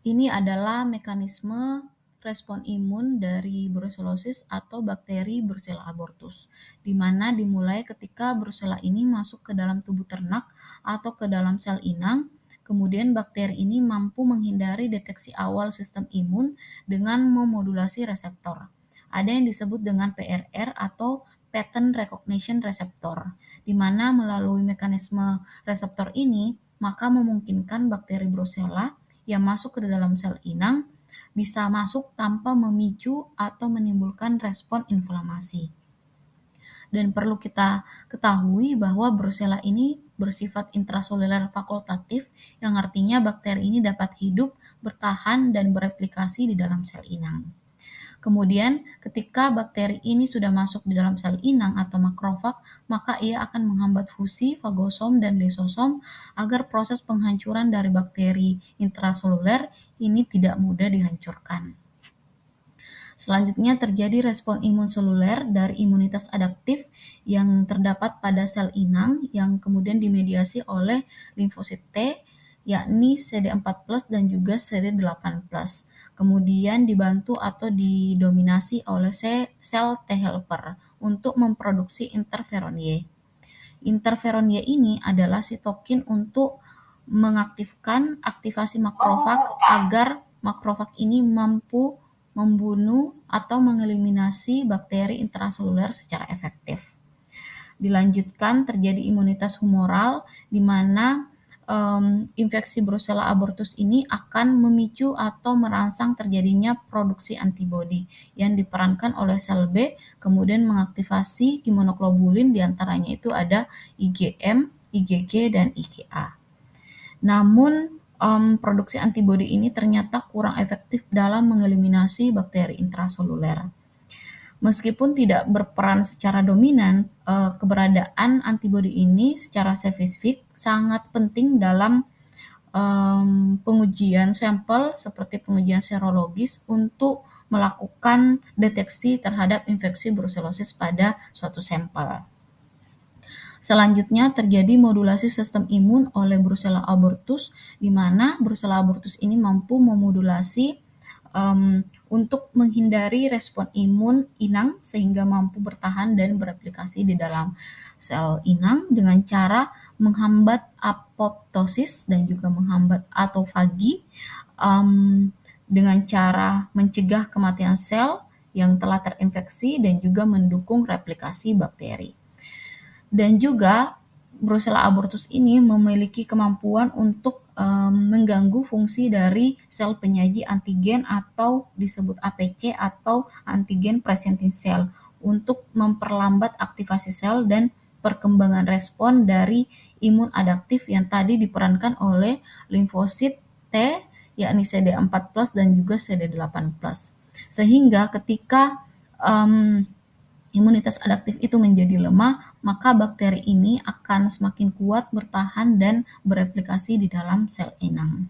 Ini adalah mekanisme respon imun dari brucellosis atau bakteri Brucella abortus, di mana dimulai ketika Brucella ini masuk ke dalam tubuh ternak atau ke dalam sel inang. Kemudian bakteri ini mampu menghindari deteksi awal sistem imun dengan memodulasi reseptor. Ada yang disebut dengan PRR atau Pattern Recognition Receptor, di mana melalui mekanisme reseptor ini maka memungkinkan bakteri Brucella yang masuk ke dalam sel inang bisa masuk tanpa memicu atau menimbulkan respon inflamasi. Dan perlu kita ketahui bahwa Brucella ini bersifat intraseluler fakultatif, yang artinya bakteri ini dapat hidup, bertahan, dan bereplikasi di dalam sel inang. Kemudian, ketika bakteri ini sudah masuk di dalam sel inang atau makrofag, maka ia akan menghambat fusi fagosom dan lisosom agar proses penghancuran dari bakteri intraseluler ini tidak mudah dihancurkan. Selanjutnya terjadi respon imun seluler dari imunitas adaptif yang terdapat pada sel inang yang kemudian dimediasi oleh limfosit T, yakni CD4+ dan juga CD8+. Kemudian dibantu atau didominasi oleh sel T helper untuk memproduksi interferon Y. Interferon Y ini adalah sitokin untuk mengaktifkan aktivasi makrofag agar makrofag ini mampu membunuh atau mengeliminasi bakteri intraseluler secara efektif. Dilanjutkan terjadi imunitas humoral di mana infeksi Brucella abortus ini akan memicu atau merangsang terjadinya produksi antibodi yang diperankan oleh sel B, kemudian mengaktifasi imunoglobulin, diantaranya itu ada IgM, IgG, dan IgA. Namun, produksi antibodi ini ternyata kurang efektif dalam mengeliminasi bakteri intraseluler. Meskipun tidak berperan secara dominan, keberadaan antibodi ini secara spesifik sangat penting dalam pengujian sampel seperti pengujian serologis untuk melakukan deteksi terhadap infeksi brucellosis pada suatu sampel. Selanjutnya terjadi modulasi sistem imun oleh Brucella abortus, di mana Brucella abortus ini mampu memodulasi untuk menghindari respon imun inang sehingga mampu bertahan dan bereplikasi di dalam sel inang dengan cara menghambat apoptosis dan juga menghambat autofagi dengan cara mencegah kematian sel yang telah terinfeksi dan juga mendukung replikasi bakteri. Dan juga Brucella abortus ini memiliki kemampuan untuk mengganggu fungsi dari sel penyaji antigen atau disebut APC atau antigen presenting cell untuk memperlambat aktivasi sel dan perkembangan respon dari imun adaptif yang tadi diperankan oleh limfosit T, yakni CD4+ dan juga CD8+. Sehingga ketika imunitas adaptif itu menjadi lemah, maka bakteri ini akan semakin kuat bertahan dan bereplikasi di dalam sel inang.